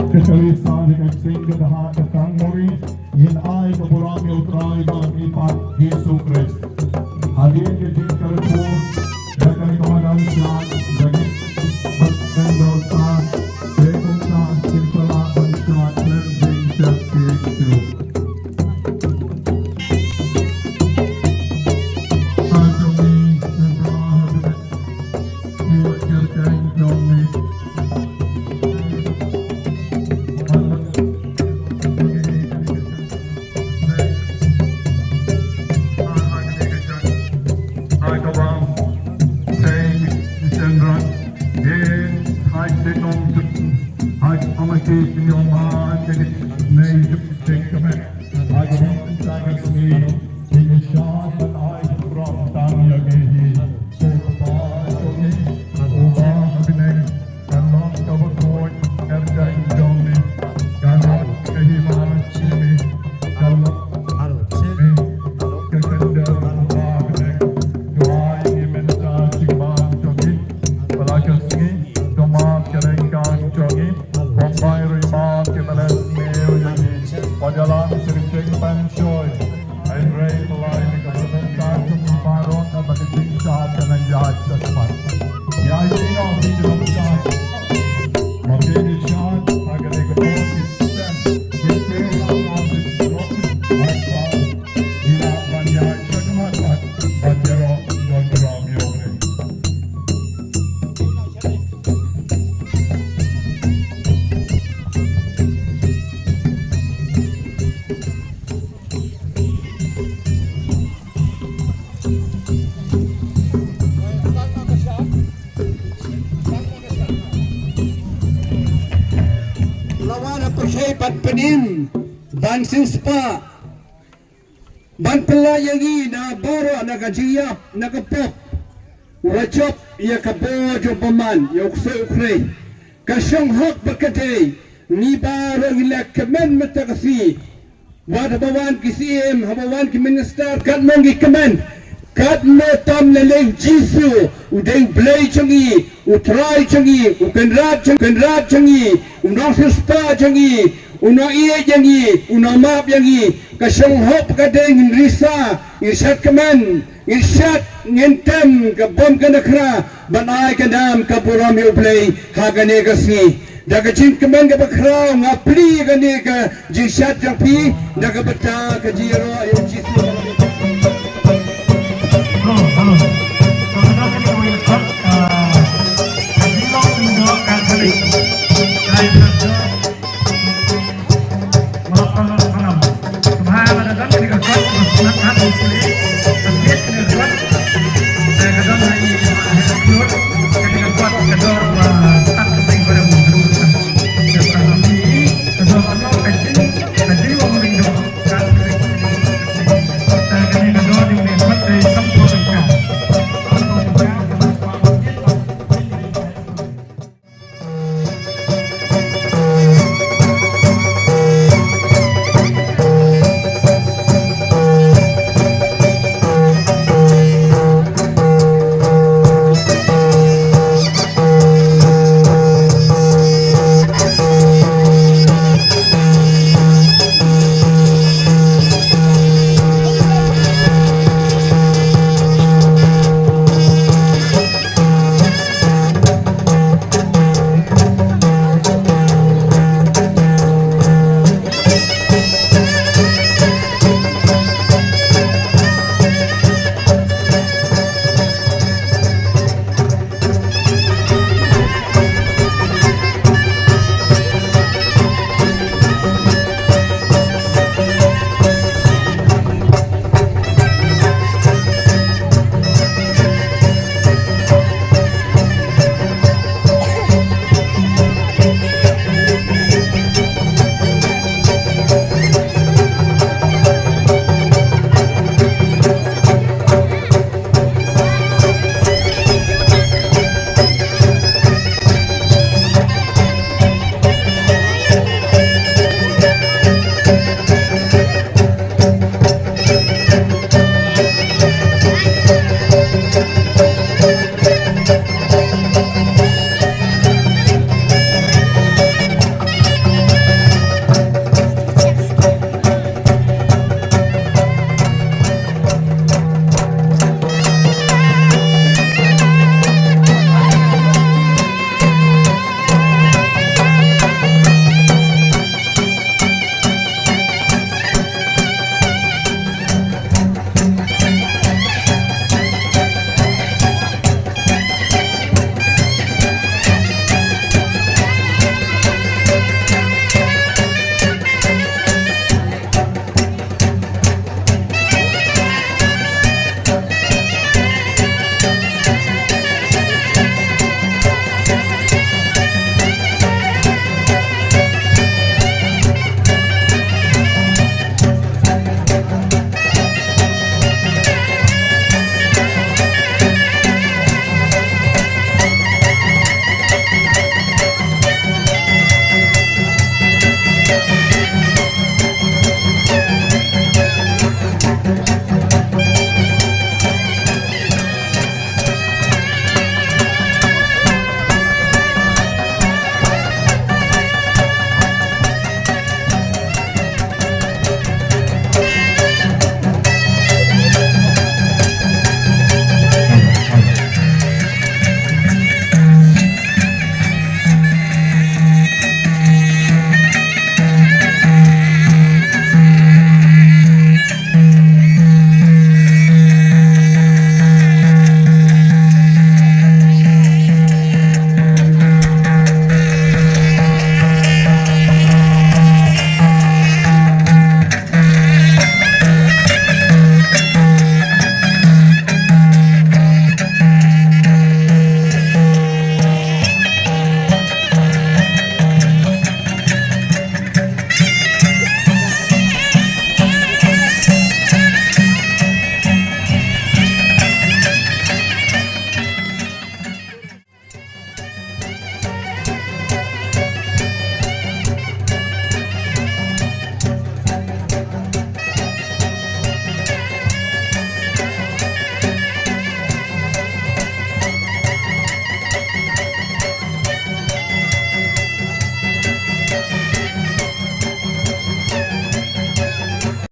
Keselisan eksing kedahat datang muri yin ai keburami utrai bang ipat Yesus Kristus. Hadir ke jingkarepun dan kami komandan silat bagi berkan dosa berkongsa simpela dan silat dan Jingshad itu. Ajami sebelah buat kerjain kami. Penim ban sinspa ban pelayagi na boro na kajiyap na kapop wajop ya kabojo paman ya ukre kasyong hak berkate ni baro gila kemen matakasi wad habawan kisiem habawan ki minister kat mongi kemen kat no tam leleng jisu udeng blay changi utrai changi ukenrat changi unong sinspa changi uno iya jangi, uno maaf jangi, kasyong hop kadeng risa, irsyad keman, irsyad ngentem ke bom kanakra, banai kadam ke burami uplay, hagane kasi. Daga jin keman ke bakrau, ngapli gane ke jingshad jangpi, daga beta ke jiro ayam jisu. Saya kata saya ini ketika kuat kedor